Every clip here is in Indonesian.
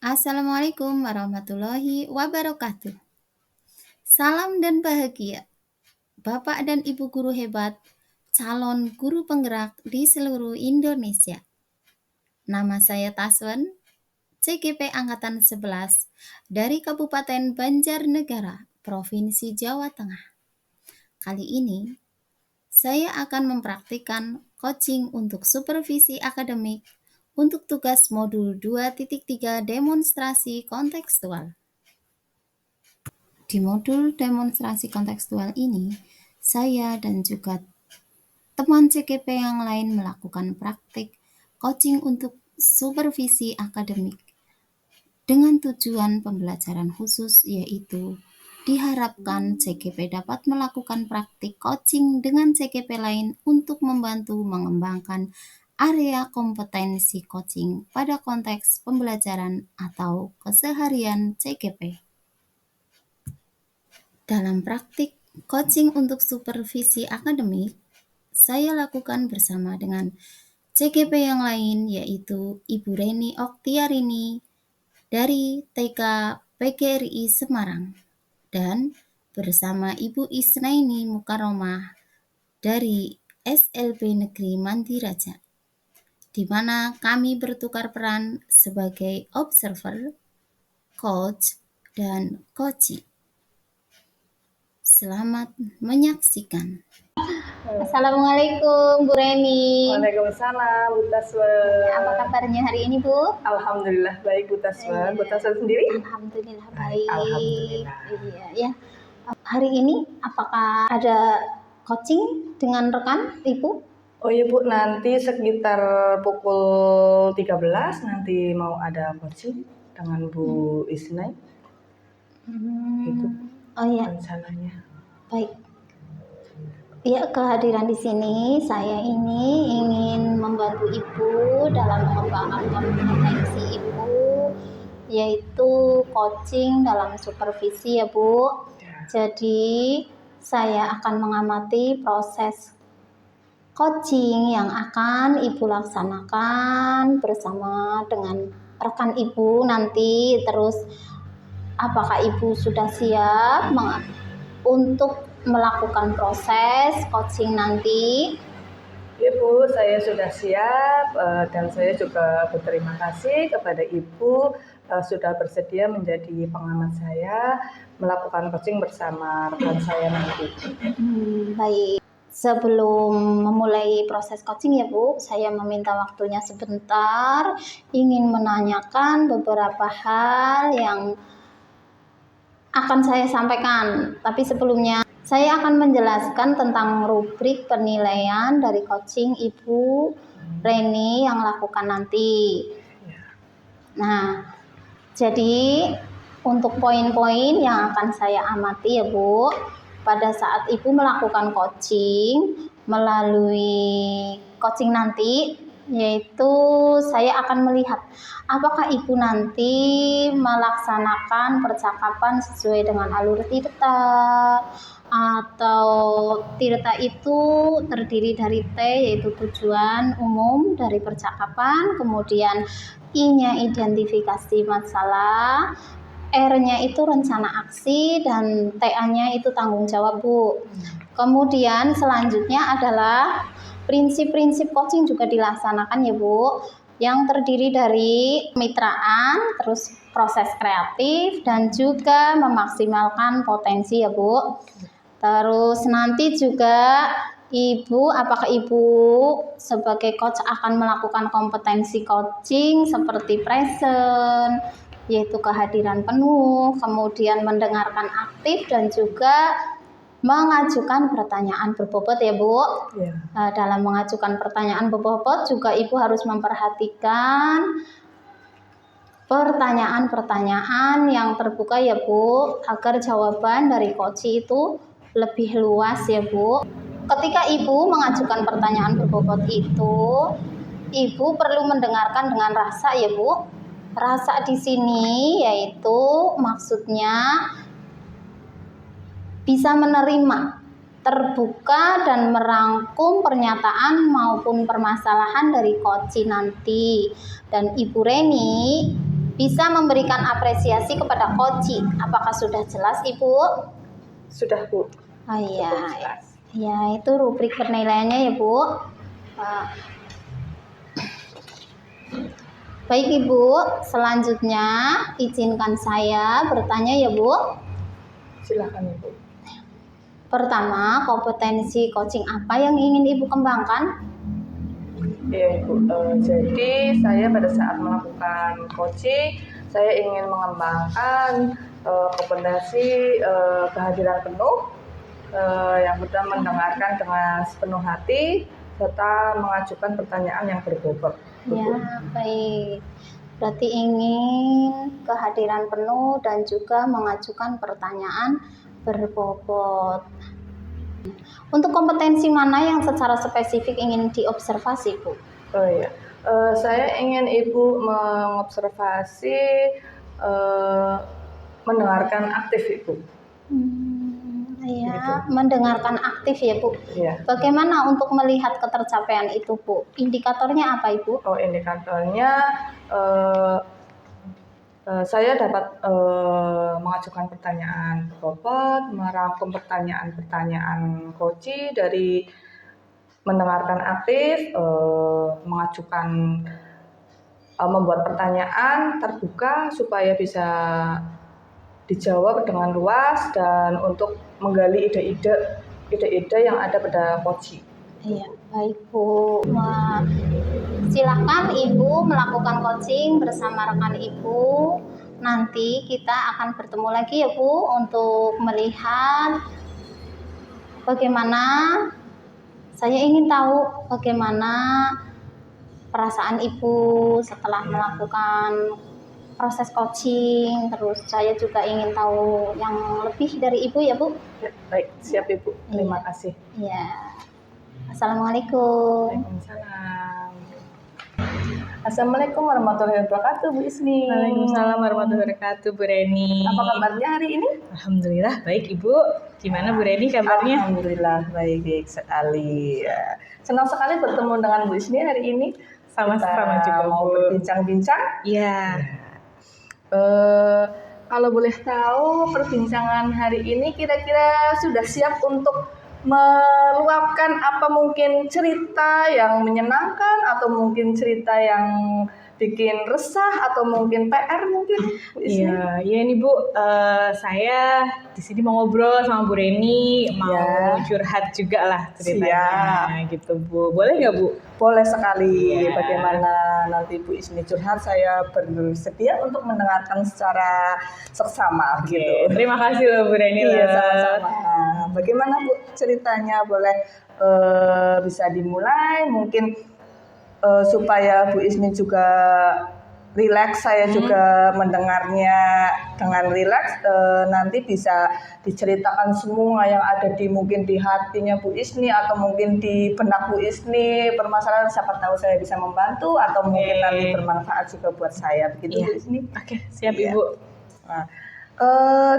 Assalamualaikum warahmatullahi wabarakatuh. Salam dan bahagia, Bapak dan Ibu guru hebat, calon guru penggerak di seluruh Indonesia. Nama saya Taswen, CGP Angkatan 11 dari Kabupaten Banjarnegara, Provinsi Jawa Tengah. Kali ini, saya akan mempraktikkan coaching untuk supervisi akademik untuk tugas modul 2.3 demonstrasi kontekstual. Di modul demonstrasi kontekstual ini, saya dan juga teman CGP yang lain melakukan praktik coaching untuk supervisi akademik dengan tujuan pembelajaran khusus, yaitu diharapkan CGP dapat melakukan praktik coaching dengan CGP lain untuk membantu mengembangkan area kompetensi coaching pada konteks pembelajaran atau keseharian CGP. Dalam praktik coaching untuk supervisi akademik, saya lakukan bersama dengan CGP yang lain, yaitu Ibu Reni Oktiarini dari TK PGRI Semarang dan bersama Ibu Isnaini Mukaromah dari SLB Negeri Mandiraja, di mana kami bertukar peran sebagai observer, coach, dan coachee. Selamat menyaksikan. Assalamualaikum Bu Reni. Waalaikumsalam Bu Taswen. Apa kabarnya hari ini Bu? Alhamdulillah baik Bu Taswen. Bu Taswen sendiri? Alhamdulillah baik. Alhamdulillah. Iya ya. Hari ini apakah ada coaching dengan rekan Ibu? Oh iya Bu, nanti sekitar pukul 13 nanti mau ada coaching dengan Bu Isnai. Itu Oh iya. rencananya. Baik. Ya, kehadiran di sini saya ini ingin membantu Ibu dalam mengembangkan kompetensi Ibu, yaitu coaching dalam supervisi ya Bu. Jadi saya akan mengamati proses coaching yang akan Ibu laksanakan bersama dengan rekan Ibu nanti. Terus apakah Ibu sudah siap untuk melakukan proses coaching nanti? Ya Bu, saya sudah siap dan saya juga berterima kasih kepada Ibu sudah bersedia menjadi pengamat saya melakukan coaching bersama rekan saya nanti. Baik. Sebelum memulai proses coaching ya Bu, saya meminta waktunya sebentar, ingin menanyakan beberapa hal yang akan saya sampaikan. Tapi sebelumnya, saya akan menjelaskan tentang rubrik penilaian dari coaching Ibu Reni yang lakukan nanti. Nah, jadi untuk poin-poin yang akan saya amati ya Bu, pada saat Ibu melakukan coaching melalui coaching nanti, yaitu saya akan melihat apakah Ibu nanti melaksanakan percakapan sesuai dengan alur tirta, atau tirta itu terdiri dari T, yaitu tujuan umum dari percakapan, kemudian I-nya identifikasi masalah, R-nya itu rencana aksi, dan TA-nya itu tanggung jawab Bu. Kemudian selanjutnya adalah prinsip-prinsip coaching juga dilaksanakan ya Bu, yang terdiri dari kemitraan, terus proses kreatif, dan juga memaksimalkan potensi ya Bu. Terus nanti juga apakah Ibu sebagai coach akan melakukan kompetensi coaching seperti present, yaitu kehadiran penuh, kemudian mendengarkan aktif, dan juga mengajukan pertanyaan berbobot ya Bu. Dalam mengajukan pertanyaan berbobot juga Ibu harus memperhatikan pertanyaan-pertanyaan yang terbuka ya Bu, agar jawaban dari coach itu lebih luas ya Bu. Ketika Ibu mengajukan pertanyaan berbobot itu, Ibu perlu mendengarkan dengan rasa ya Bu. Rasa di sini yaitu maksudnya bisa menerima, terbuka, dan merangkum pernyataan maupun permasalahan dari coach nanti. Dan Ibu Reni bisa memberikan apresiasi kepada koci. Apakah sudah jelas Ibu? Sudah Bu. Oh iya, Cukup jelas. ya itu rubrik penilaiannya ya Bu. Uh, Baik Ibu, selanjutnya izinkan saya bertanya ya Bu. Silakan Ibu. Pertama, kompetensi coaching apa yang ingin Ibu kembangkan? Ya Ibu, jadi saya pada saat melakukan coaching, saya ingin mengembangkan kompetensi kehadiran penuh, yang mudah mendengarkan dengan sepenuh hati, serta mengajukan pertanyaan yang berbobot. Ya, baik. Berarti ingin kehadiran penuh dan juga mengajukan pertanyaan berbobot. Untuk kompetensi mana yang secara spesifik ingin diobservasi, Bu? Oh iya, saya ingin Ibu mengobservasi mendengarkan aktif Ibu. Ya, Gitu. mendengarkan aktif ya, Bu. Iya. Bagaimana untuk melihat ketercapaian itu, Bu? Indikatornya apa, Ibu? Oh, indikatornya saya dapat mengajukan pertanyaan berbobot, merangkum pertanyaan-pertanyaan coach dari mendengarkan aktif, mengajukan membuat pertanyaan terbuka supaya bisa dijawab dengan luas dan untuk menggali ide-ide yang ada pada coach. Iya, baik Bu. Wah, silakan Ibu melakukan coaching bersama rekan Ibu. Nanti kita akan bertemu lagi ya Bu untuk melihat bagaimana. Saya ingin tahu bagaimana perasaan Ibu setelah melakukan proses coaching. Terus saya juga ingin tahu yang lebih dari Ibu ya Bu. Baik, siap Ibu. Terima kasih. Ya. Assalamualaikum. Waalaikumsalam. Assalamualaikum warahmatullahi wabarakatuh Bu Isni. Waalaikumsalam warahmatullahi wabarakatuh Bu Reni. Apa kabarnya hari ini? Alhamdulillah baik Ibu. Gimana Bu Reni kabarnya? Alhamdulillah baik sekali. Ya. Senang sekali bertemu dengan Bu Isni hari ini. Sama-sama juga mau Bu. berbincang-bincang. Iya. Kalau boleh tahu perbincangan hari ini kira-kira sudah siap untuk meluapkan apa mungkin cerita yang menyenangkan atau mungkin cerita yang bikin resah atau mungkin PR mungkin Bu Isni? Iya ini Bu, saya di sini mau ngobrol sama Bu Reni, mau curhat juga lah ceritanya. Gitu Bu. Boleh nggak Bu? Boleh sekali. Ya. Bagaimana nanti Bu Isni curhat, saya bersedia untuk mendengarkan secara seksama gitu. Terima kasih loh Bu Reni. Iya, sama-sama. Bagaimana Bu ceritanya? Boleh bisa dimulai mungkin supaya Bu Isni juga rileks, saya juga mendengarnya dengan rileks, nanti bisa diceritakan semua yang ada mungkin di hatinya Bu Isni atau mungkin di benak Bu Isni, permasalahan, siapa tahu saya bisa membantu atau mungkin nanti bermanfaat juga buat saya, begitu Bu Isni. Oke, siap Ibu. Nah,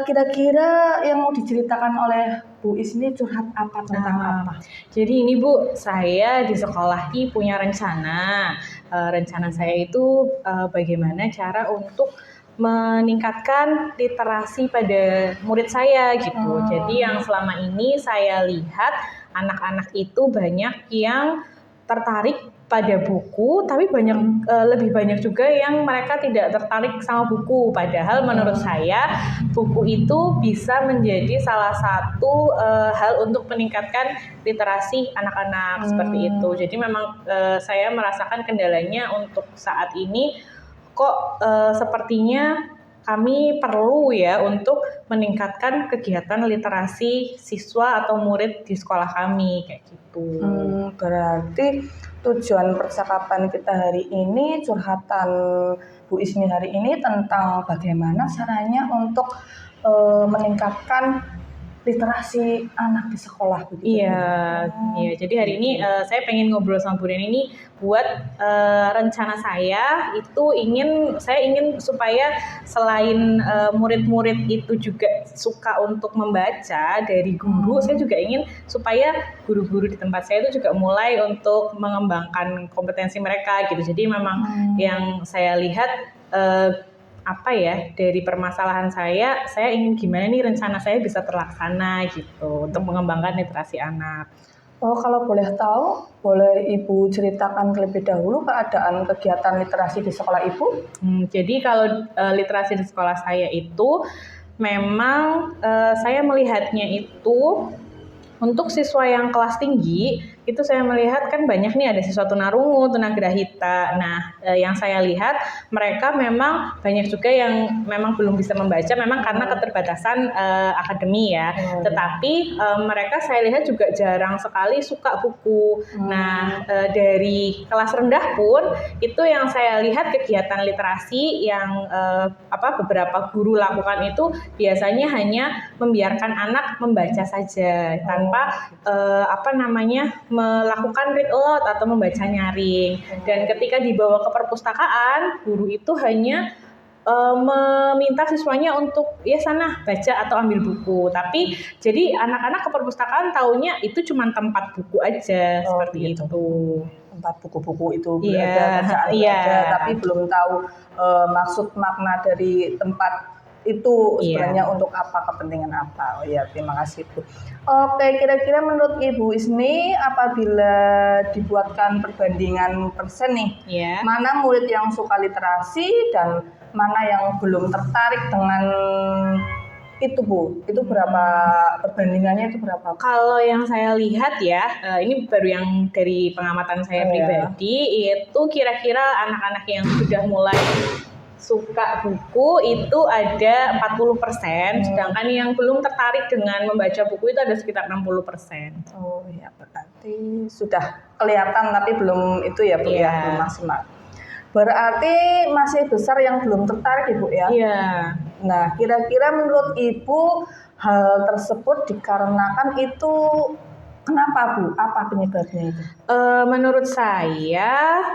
kira-kira yang mau diceritakan oleh Bu Isni curhat apa, tentang apa? Jadi ini Bu, saya di sekolah ini punya rencana. Rencana saya itu bagaimana cara untuk meningkatkan literasi pada murid saya gitu. Jadi yang selama ini saya lihat anak-anak itu banyak yang tertarik pada buku, tapi lebih banyak juga yang mereka tidak tertarik sama buku. Padahal menurut saya buku itu bisa menjadi salah satu hal untuk meningkatkan literasi anak-anak seperti itu. Jadi memang saya merasakan kendalanya untuk saat ini kok sepertinya kami perlu ya untuk meningkatkan kegiatan literasi siswa atau murid di sekolah kami kayak gitu. Berarti tujuan percakapan kita hari ini, curhatan Bu Isni hari ini tentang bagaimana caranya untuk meningkatkan literasi anak di sekolah begitu. Iya. Jadi hari ini saya pengen ngobrol sama Bu Reni ini buat rencana saya itu saya ingin supaya selain murid-murid itu juga suka untuk membaca dari guru, saya juga ingin supaya guru-guru di tempat saya itu juga mulai untuk mengembangkan kompetensi mereka gitu. Jadi memang yang saya lihat apa ya, dari permasalahan saya ingin gimana nih rencana saya bisa terlaksana gitu untuk mengembangkan literasi anak. Oh, kalau boleh tahu, boleh Ibu ceritakan terlebih dahulu keadaan kegiatan literasi di sekolah Ibu? Jadi kalau literasi di sekolah saya itu memang saya melihatnya itu untuk siswa yang kelas tinggi itu saya melihat kan banyak nih ada siswa tunarungu, tunagrahita. Nah, yang saya lihat mereka memang banyak juga yang memang belum bisa membaca memang karena keterbatasan akademi ya. Tetapi mereka saya lihat juga jarang sekali suka buku. Nah, dari kelas rendah pun itu yang saya lihat kegiatan literasi yang beberapa guru lakukan itu biasanya hanya membiarkan anak membaca saja tanpa melakukan read aloud atau membaca nyaring. Dan ketika dibawa ke perpustakaan, guru itu hanya meminta siswanya untuk ya sana baca atau ambil buku. Tapi jadi anak-anak ke perpustakaan taunya itu cuma tempat buku aja seperti gitu. itu. Tempat buku-buku itu berada, bacaan berada, tapi belum tahu maksud makna dari tempat itu sebenarnya untuk apa, kepentingan apa. Oh ya, terima kasih Bu. Oke, kira-kira menurut Ibu Isni apabila dibuatkan perbandingan persen nih, mana murid yang suka literasi dan mana yang belum tertarik dengan itu Bu, itu berapa perbandingannya itu berapa? Kalau yang saya lihat ya, ini baru yang dari pengamatan saya pribadi, itu kira-kira anak-anak yang sudah mulai suka buku itu ada 40%, sedangkan yang belum tertarik dengan membaca buku itu ada sekitar 60%. Oh ya, berarti sudah kelihatan tapi belum itu ya Bu ya, belum maksimal. Berarti masih besar yang belum tertarik Ibu ya? Iya. Nah, kira-kira menurut Ibu hal tersebut dikarenakan itu kenapa Bu? Apa penyebabnya itu? Menurut saya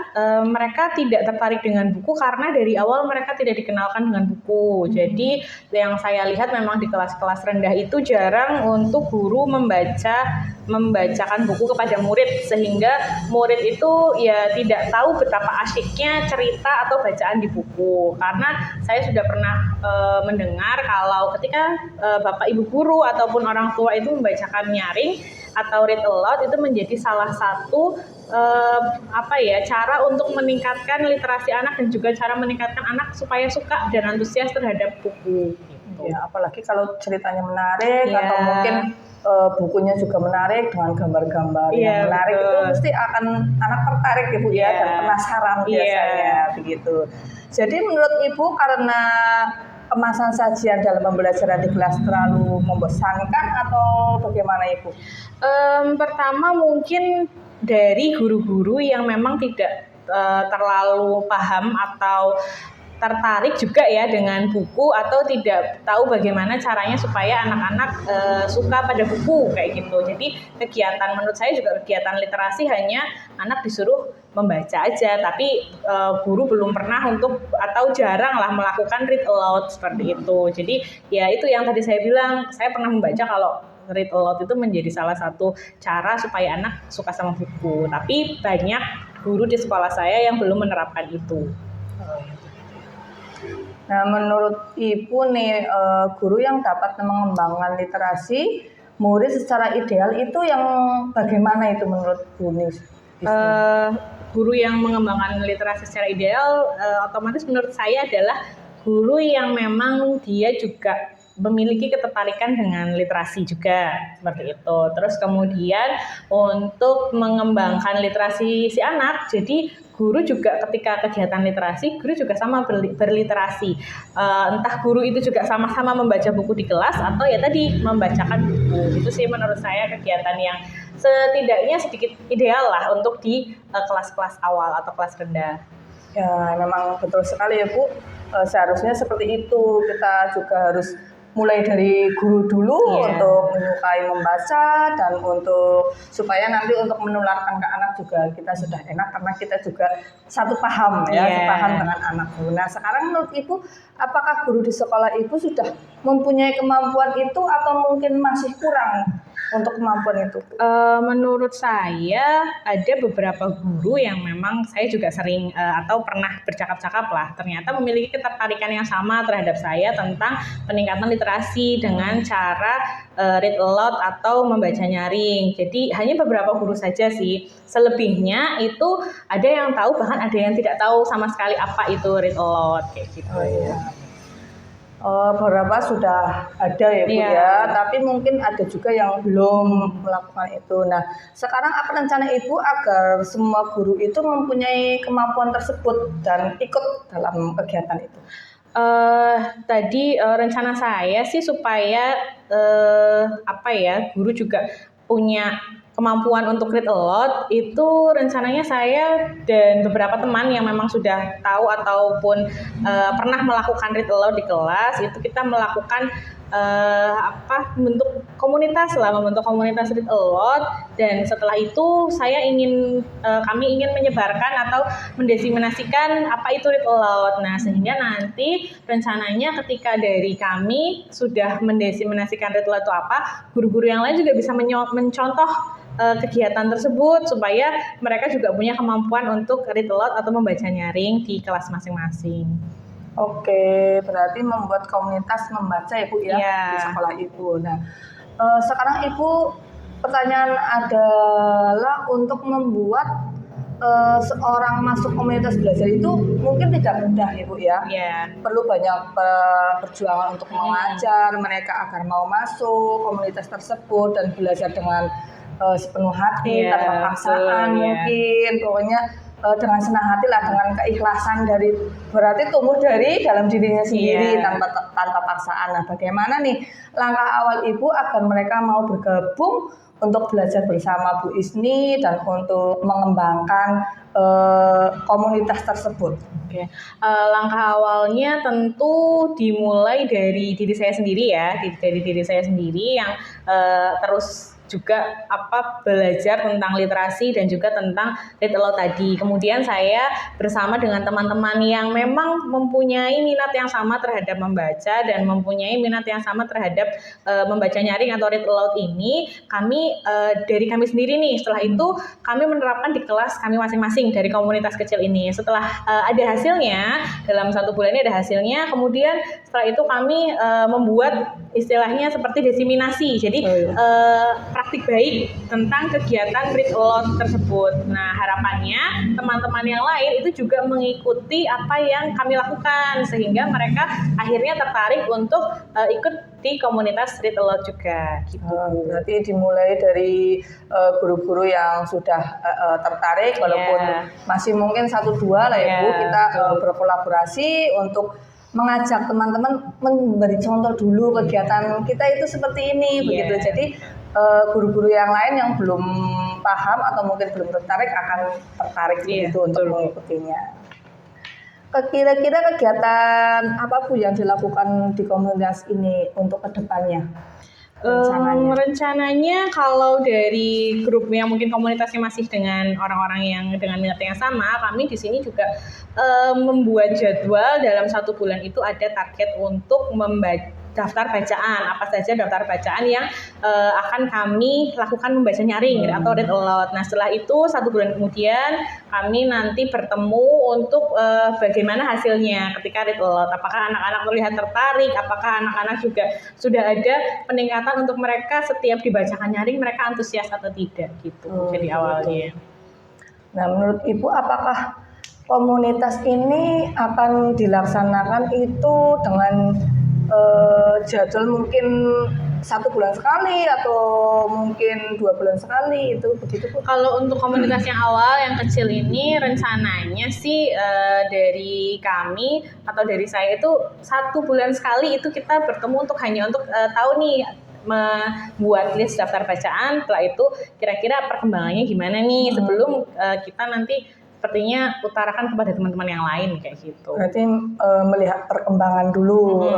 mereka tidak tertarik dengan buku karena dari awal mereka tidak dikenalkan dengan buku. Jadi yang saya lihat memang di kelas-kelas rendah itu jarang untuk guru membacakan buku kepada murid sehingga murid itu ya tidak tahu betapa asyiknya cerita atau bacaan di buku. Karena saya sudah pernah mendengar kalau ketika bapak ibu guru ataupun orang tua itu membacakan nyaring atau read aloud itu menjadi salah satu cara untuk meningkatkan literasi anak dan juga cara meningkatkan anak supaya suka dan antusias terhadap buku. Gitu. Ya, apalagi kalau ceritanya menarik atau mungkin bukunya juga menarik dengan gambar-gambar yang menarik, itu pasti akan anak tertarik ya Bu ya, dan penasaran biasanya begitu. Jadi menurut Ibu karena kemasan sajian dalam pembelajaran di kelas terlalu membosankan atau bagaimana Ibu? Pertama mungkin dari guru-guru yang memang tidak terlalu paham atau tertarik juga ya dengan buku atau tidak tahu bagaimana caranya supaya anak-anak suka pada buku kayak gitu. Jadi kegiatan menurut saya juga kegiatan literasi hanya anak disuruh membaca aja, tapi guru belum pernah atau jarang lah melakukan read aloud seperti itu. Jadi ya itu yang tadi saya bilang, saya pernah membaca kalau read aloud itu menjadi salah satu cara supaya anak suka sama buku. Tapi banyak guru di sekolah saya yang belum menerapkan itu. Nah, menurut Ibu nih, guru yang dapat mengembangkan literasi murid secara ideal itu yang bagaimana itu menurut Bu Nis? Guru yang mengembangkan literasi secara ideal otomatis menurut saya adalah guru yang memang dia juga memiliki ketertarikan dengan literasi juga seperti itu. Terus kemudian untuk mengembangkan literasi si anak, jadi guru juga ketika kegiatan literasi, guru juga sama berliterasi. Entah guru itu juga sama-sama membaca buku di kelas atau ya tadi membacakan buku. Itu sih menurut saya kegiatan yang setidaknya sedikit ideal lah untuk di kelas-kelas awal atau kelas rendah. Ya, memang betul sekali ya Bu. Seharusnya seperti itu. Kita juga harus mulai dari guru dulu untuk menyukai membaca dan untuk supaya nanti untuk menularkan ke anak juga kita sudah enak karena kita juga satu paham sepaham dengan anak. Nah, sekarang menurut Ibu, apakah guru di sekolah Ibu sudah mempunyai kemampuan itu atau mungkin masih kurang untuk kemampuan itu? Menurut saya ada beberapa guru yang memang saya juga sering atau pernah bercakap-cakap lah, ternyata memiliki ketertarikan yang sama terhadap saya tentang peningkatan literasi dengan cara read aloud atau membaca nyaring. Jadi hanya beberapa guru saja sih. Selebihnya itu ada yang tahu, bahkan ada yang tidak tahu sama sekali apa itu read aloud kayak gitu. Oh iya. Beberapa sudah ada ya Bu ya, tapi mungkin ada juga yang belum melakukan itu. Nah, sekarang apa rencana Ibu agar semua guru itu mempunyai kemampuan tersebut dan ikut dalam kegiatan itu? Tadi rencana saya sih supaya guru juga punya kemampuan untuk read aloud. Itu rencananya saya dan beberapa teman yang memang sudah tahu ataupun pernah melakukan read aloud di kelas, itu kita melakukan membentuk komunitas read aloud. Dan setelah itu kami ingin menyebarkan atau mendiseminasikan apa itu read aloud. Nah, sehingga nanti rencananya ketika dari kami sudah mendiseminasikan read aloud itu apa, guru-guru yang lain juga bisa mencontoh kegiatan tersebut supaya mereka juga punya kemampuan untuk read aloud atau membaca nyaring di kelas masing-masing. Oke, berarti membuat komunitas membaca ya Bu ya, di sekolah Ibu. Nah, sekarang Ibu, pertanyaan adalah untuk membuat seorang masuk komunitas belajar itu mungkin tidak mudah ya Bu ya. Perlu banyak perjuangan untuk mengajar mereka agar mau masuk komunitas tersebut dan belajar dengan sepenuh hati, tanpa paksaan mungkin, pokoknya dengan senang hati lah, dengan keikhlasan berarti tumbuh dari dalam dirinya sendiri tanpa paksaan. Nah, bagaimana nih langkah awal Ibu agar mereka mau bergabung untuk belajar bersama Bu Isni dan untuk mengembangkan komunitas tersebut? Langkah awalnya tentu dimulai dari diri saya sendiri dari diri saya sendiri yang terus juga belajar tentang literasi dan juga tentang read aloud tadi. Kemudian saya bersama dengan teman-teman yang memang mempunyai minat yang sama terhadap membaca dan mempunyai minat yang sama terhadap membaca nyaring atau read aloud ini, dari kami sendiri nih. Setelah itu kami menerapkan di kelas kami masing-masing dari komunitas kecil ini. Setelah ada hasilnya, dalam 1 bulan ini ada hasilnya, kemudian setelah itu kami membuat istilahnya seperti diseminasi. Jadi praktik baik tentang kegiatan read aloud tersebut. Nah, harapannya teman-teman yang lain itu juga mengikuti apa yang kami lakukan sehingga mereka akhirnya tertarik untuk ikut di komunitas read aloud juga. Gitu. Berarti dimulai dari guru-guru yang sudah tertarik, walaupun masih mungkin 1-2 lah ya Bu, kita berkolaborasi untuk mengajak teman-teman memberi contoh dulu kegiatan kita itu seperti ini begitu. Jadi guru-guru yang lain yang belum paham atau mungkin belum tertarik akan tertarik begitu untuk mengikutinya. Kira-kira kegiatan apa Bu yang dilakukan di komunitas ini untuk kedepannya? Rencananya kalau dari grup yang mungkin komunitasnya masih dengan orang-orang yang dengan minat yang sama, kami di sini juga membuat jadwal dalam 1 bulan itu ada target untuk membaca daftar bacaan, apa saja daftar bacaan yang akan kami lakukan membaca nyaring atau read aloud. Nah, setelah itu 1 bulan kemudian kami nanti bertemu untuk bagaimana hasilnya ketika read aloud. Apakah anak-anak terlihat tertarik, apakah anak-anak juga sudah ada peningkatan untuk mereka setiap dibacakan nyaring mereka antusias atau tidak gitu. Jadi awalnya. Nah, menurut Ibu apakah komunitas ini akan dilaksanakan itu dengan jadwal mungkin 1 bulan sekali atau mungkin 2 bulan sekali itu begitu Bu? Kalau untuk komunitas yang awal yang kecil ini rencananya sih dari kami atau dari saya itu 1 bulan sekali itu kita bertemu untuk hanya untuk tahu nih membuat list daftar bacaan. Setelah itu kira-kira perkembangannya gimana nih sebelum kita nanti sepertinya utarakan kepada teman-teman yang lain kayak gitu. Berarti melihat perkembangan dulu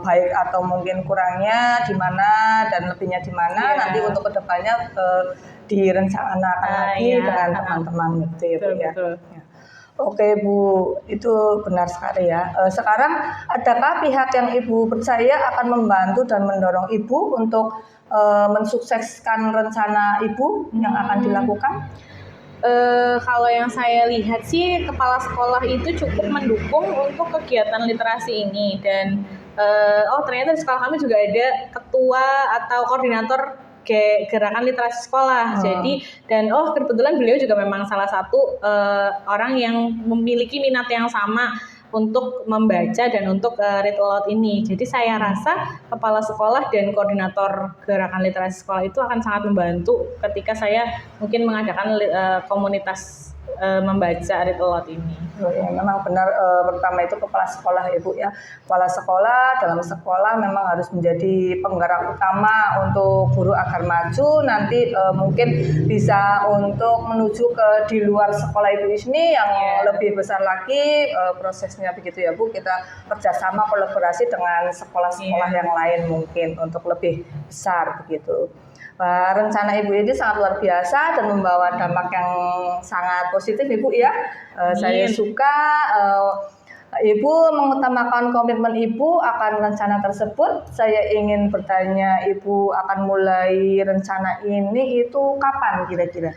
baik atau mungkin kurangnya di mana dan lebihnya di mana, nanti untuk kedepannya direncanakan lagi dengan teman-teman gitu ya Bu ya. Oke Bu, itu benar sekali ya. Sekarang adakah pihak yang Ibu percaya akan membantu dan mendorong Ibu untuk mensukseskan rencana Ibu yang akan dilakukan? Kalau yang saya lihat sih kepala sekolah itu cukup mendukung untuk kegiatan literasi ini dan ternyata di sekolah kami juga ada ketua atau koordinator gerakan literasi sekolah. Jadi dan kebetulan beliau juga memang salah satu orang yang memiliki minat yang sama untuk membaca dan untuk read aloud ini. Jadi saya rasa kepala sekolah dan koordinator gerakan literasi sekolah itu akan sangat membantu ketika saya mungkin mengadakan komunitas membaca read aloud ini. Ya, memang benar, pertama itu kepala sekolah ya Bu ya. Kepala sekolah dalam sekolah memang harus menjadi penggerak utama untuk guru agar maju nanti mungkin bisa untuk menuju ke di luar sekolah Ibu ini yang lebih besar lagi prosesnya begitu ya Bu. Kita kerjasama kolaborasi dengan sekolah-sekolah yang lain mungkin untuk lebih besar begitu. Rencana Ibu ini sangat luar biasa dan membawa dampak yang sangat positif Ibu ya. Saya suka Ibu mengutamakan komitmen Ibu akan rencana tersebut. Saya ingin bertanya Ibu akan mulai rencana ini itu kapan kira-kira?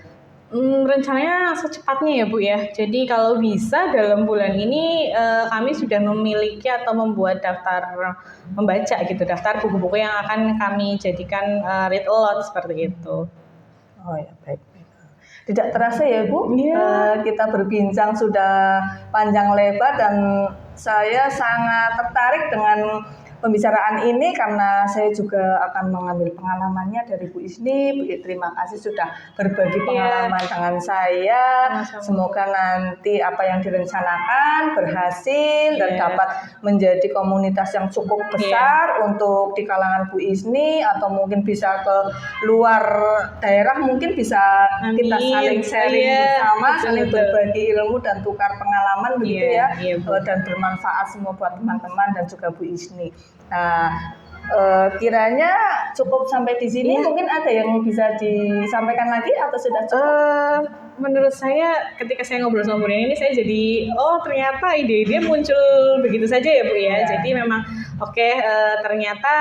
Rencananya secepatnya ya Bu ya. Jadi kalau bisa dalam bulan ini kami sudah memiliki atau membuat daftar membaca gitu, daftar buku-buku yang akan kami jadikan read aloud seperti itu. Oh ya, baik. Tidak terasa ya Bu, kita berbincang sudah panjang lebar dan saya sangat tertarik dengan pembicaraan ini karena saya juga akan mengambil pengalamannya dari Bu Isni. Bu, terima kasih sudah berbagi pengalaman dengan saya. Semoga nanti apa yang direncanakan berhasil dan dapat menjadi komunitas yang cukup besar untuk di kalangan Bu Isni atau mungkin bisa ke luar daerah, mungkin bisa kita saling sharing bersama, saling berbagi ilmu dan tukar pengalaman begitu ya, dan bermanfaat semua buat teman-teman dan juga Bu Isni. Nah, kiranya cukup sampai di sini. Mungkin ada yang bisa disampaikan lagi atau sudah cukup? Menurut saya ketika saya ngobrol sama Bu Reni ini saya jadi ternyata ide-ide muncul begitu saja ya Bu ya. Jadi memang ternyata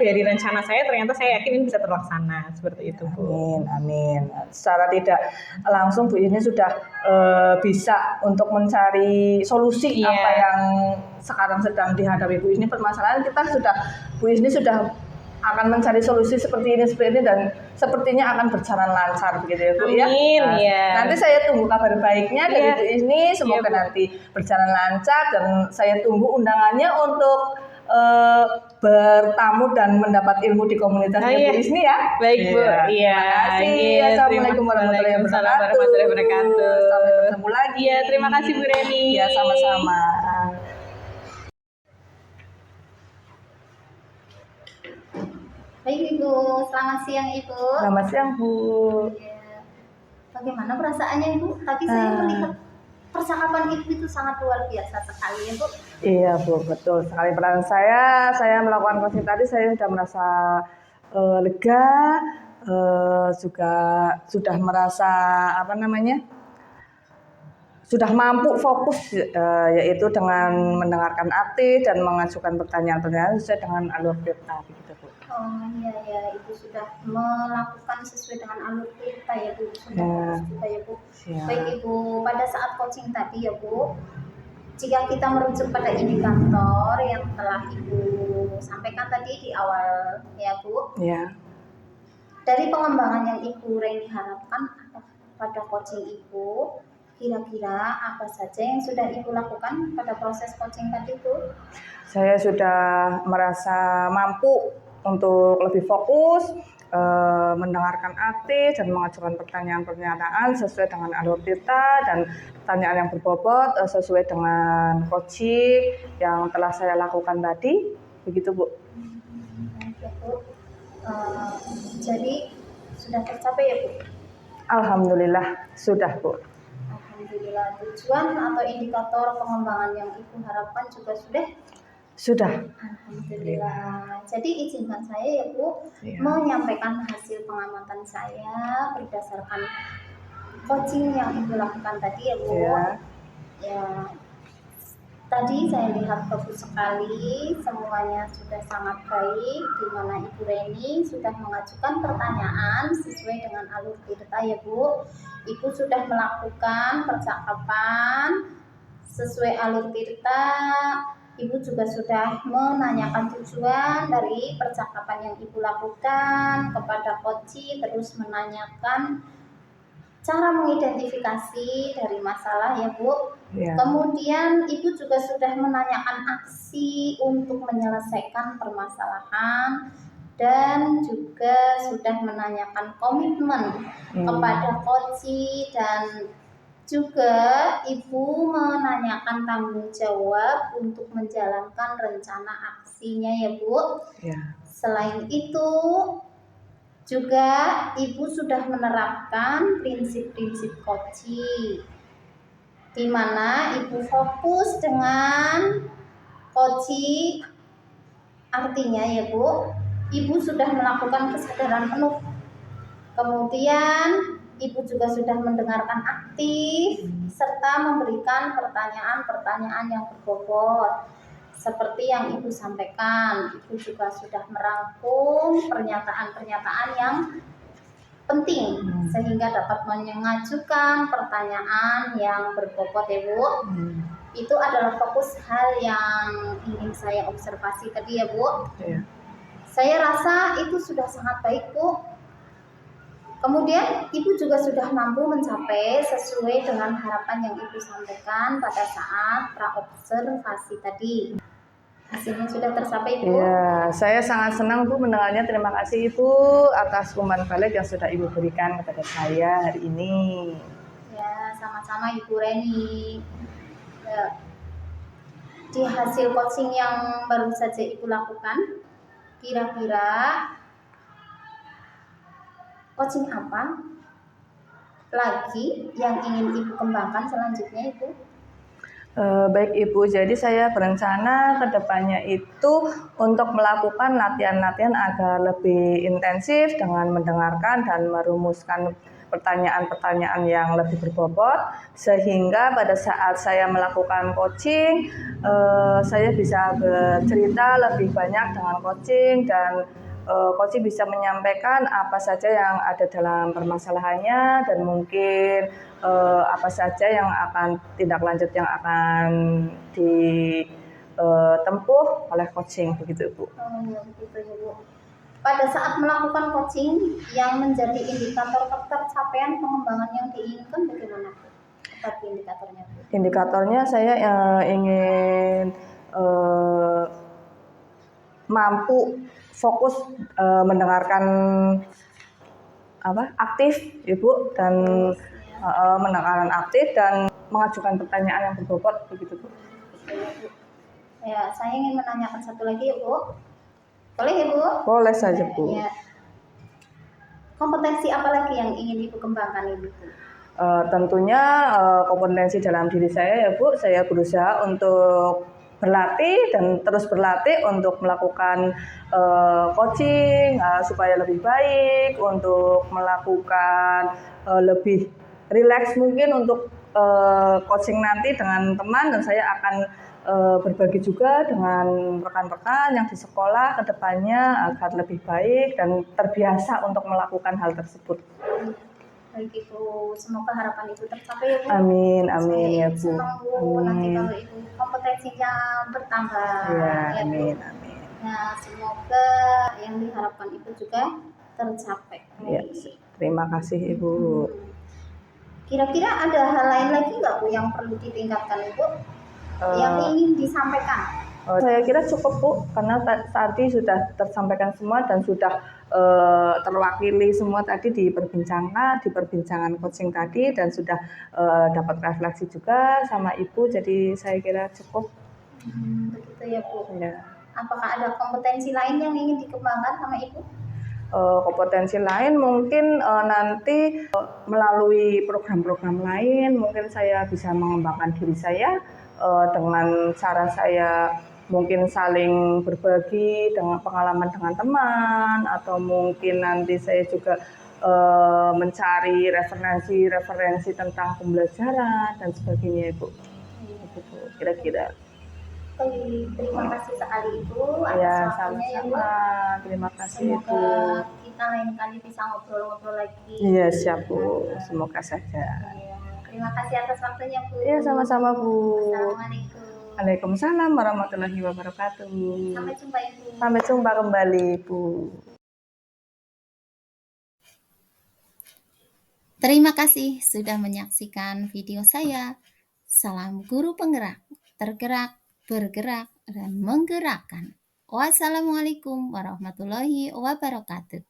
dari rencana saya ternyata saya yakin ini bisa terlaksana seperti itu Bu. Amin. Secara tidak langsung Bu ini sudah bisa untuk mencari solusi apa yang sekarang sedang dihadapi Bu ini permasalahan. Bu ini sudah akan mencari solusi seperti ini dan sepertinya akan berjalan lancar begitu ya Bu ya. Nanti saya tunggu kabar baiknya dari Bu ini, semoga nanti berjalan lancar dan saya tunggu undangannya untuk bertamu dan mendapat ilmu di komunitas Bu Isni ya. Baik Bu. Terima kasih. Assalamualaikum warahmatullahi wabarakatuh. Sampai ketemu lagi. Terima kasih Bu Reni. Ya, sama-sama. Baik Ibu, selamat siang Ibu. Selamat siang Bu. Bagaimana perasaannya Ibu? Tadi saya melihat percakapan Ibu itu sangat luar biasa sekali ya Bu. Iya Bu, betul sekali. Peran saya melakukan coaching tadi saya sudah merasa lega, juga sudah merasa sudah mampu fokus yaitu dengan mendengarkan aktif dan mengajukan pertanyaan-pertanyaan sesuai dengan alur kita begitu Bu. Iya, Ibu sudah melakukan sesuai dengan alur kita ya Bu. Sudah ya Bu. Baik Ibu, pada saat coaching tadi ya Bu, jika kita merujuk pada indikator yang telah Ibu sampaikan tadi di awal ya Bu. Dari pengembangan yang Ibu Reni harapkan pada coaching Ibu, kira-kira apa saja yang sudah Ibu lakukan pada proses coaching tadi Bu? Saya sudah merasa mampu untuk lebih fokus, mendengarkan aktif dan mengajukan pertanyaan-pertanyaan sesuai dengan alur kita dan pertanyaan yang berbobot sesuai dengan coaching yang telah saya lakukan tadi, begitu Bu. Ya Bu, jadi sudah tercapai ya Bu? Alhamdulillah sudah Bu. Alhamdulillah, tujuan atau indikator pengembangan yang Ibu harapkan juga sudah? Sudah. Alhamdulillah. Jadi izinkan saya ya Bu menyampaikan hasil pengamatan saya berdasarkan coaching yang Ibu lakukan tadi ya Bu. Ya. Ya, tadi saya lihat bagus sekali, semuanya sudah sangat baik, di mana Ibu Reni sudah mengajukan pertanyaan sesuai dengan alur tirta ya Bu. Ibu sudah melakukan percakapan sesuai alur tirta. Ibu juga sudah menanyakan tujuan dari percakapan yang Ibu lakukan kepada coach, terus menanyakan cara mengidentifikasi dari masalah ya Bu. Ya. Kemudian Ibu juga sudah menanyakan aksi untuk menyelesaikan permasalahan dan juga sudah menanyakan komitmen kepada coach, dan juga Ibu menanyakan tanggung jawab untuk menjalankan rencana aksinya ya Bu. Ya. Selain itu juga Ibu sudah menerapkan prinsip-prinsip coaching, di mana Ibu fokus dengan coaching, artinya ya Bu, Ibu sudah melakukan kesadaran penuh. Kemudian Ibu juga sudah mendengarkan aktif serta memberikan pertanyaan-pertanyaan yang berbobot. Seperti yang Ibu sampaikan, Ibu juga sudah merangkum pernyataan-pernyataan yang penting sehingga dapat mengajukan pertanyaan yang berbobot ya Bu. Itu adalah fokus hal yang ingin saya observasi tadi ya Bu. Ya. Saya rasa itu sudah sangat baik Bu. Kemudian Ibu juga sudah mampu mencapai sesuai dengan harapan yang Ibu sampaikan pada saat praobservasi tadi. Hasilnya sudah tercapai Bu. Iya, saya sangat senang Bu mendengarnya. Terima kasih Ibu atas umpan balik yang sudah Ibu berikan kepada saya hari ini. Ya, sama-sama Ibu Reni. Ya. Di hasil coaching yang baru saja Ibu lakukan, kira-kira coaching apa lagi yang ingin Ibu kembangkan selanjutnya Ibu? Baik Ibu, jadi saya berencana ke depannya itu untuk melakukan latihan-latihan agar lebih intensif dengan mendengarkan dan merumuskan pertanyaan-pertanyaan yang lebih berbobot, sehingga pada saat saya melakukan coaching, saya bisa bercerita lebih banyak dengan coaching, dan coach bisa menyampaikan apa saja yang ada dalam permasalahannya, dan mungkin apa saja yang akan tindak lanjut yang akan ditempuh oleh coaching, begitu Bu. Ya, begitu ya Bu. Pada saat melakukan coaching, yang menjadi indikator tercapaian pengembangan yang diinginkan bagaimana Bu? Apa indikatornya Bu? Indikatornya saya ingin mampu fokus mendengarkan aktif Ibu, dan mendengarkan aktif dan mengajukan pertanyaan yang berbobot, begitu Bu. Ya, saya ingin menanyakan satu lagi ya Bu. Boleh ya Bu? Boleh saja Bu. Ya. Kompetensi apa lagi yang ingin Ibu kembangkan Ibu? Tentunya kompetensi dalam diri saya ya Bu. Saya berusaha untuk berlatih dan terus berlatih untuk melakukan coaching supaya lebih baik, untuk melakukan lebih rileks mungkin untuk coaching nanti dengan teman, dan saya akan berbagi juga dengan rekan-rekan yang di sekolah ke depannya agar lebih baik dan terbiasa untuk melakukan hal tersebut. Baik Ibu, semoga harapan Ibu tercapai ya Bu. Amin, amin ya Bu. Senang Bu nanti kalau Ibu kompetensinya bertambah. Ya, Ya, amin, Bu. amin. Nah, semoga yang diharapkan Ibu juga tercapai. Ya, terima kasih Ibu. Kira-kira ada hal lain lagi nggak Bu yang perlu ditingkatkan Ibu? Yang ingin disampaikan? Saya kira cukup Bu, karena tadi sudah tersampaikan semua dan sudah terwakili semua tadi di perbincangan coaching tadi, dan sudah dapat refleksi juga sama Ibu, jadi saya kira cukup. Begitu ya Bu. Ya. Apakah ada kompetensi lain yang ingin dikembangkan sama Ibu? Kompetensi lain mungkin nanti melalui program-program lain mungkin saya bisa mengembangkan diri saya dengan cara saya mungkin saling berbagi dengan pengalaman dengan teman, atau mungkin nanti saya juga mencari referensi tentang pembelajaran dan sebagainya, Ibu. Gitu, kira-kira. Baik, terima kasih sekali Ibu Ya, atas waktunya ya Bu. sama-sama. Terima kasih, Semoga Ibu. kita lain kali bisa ngobrol-ngobrol lagi. Iya, siap, Bu. Semoga saja. Iya, terima kasih atas waktunya Bu. Iya, sama-sama, Bu. Assalamualaikum. Waalaikumsalam warahmatullahi wabarakatuh. Sampai jumpa Ibu. Sampai jumpa kembali, Bu. Terima kasih sudah menyaksikan video saya. Salam guru penggerak, tergerak, bergerak, dan menggerakkan. Wassalamualaikum warahmatullahi wabarakatuh.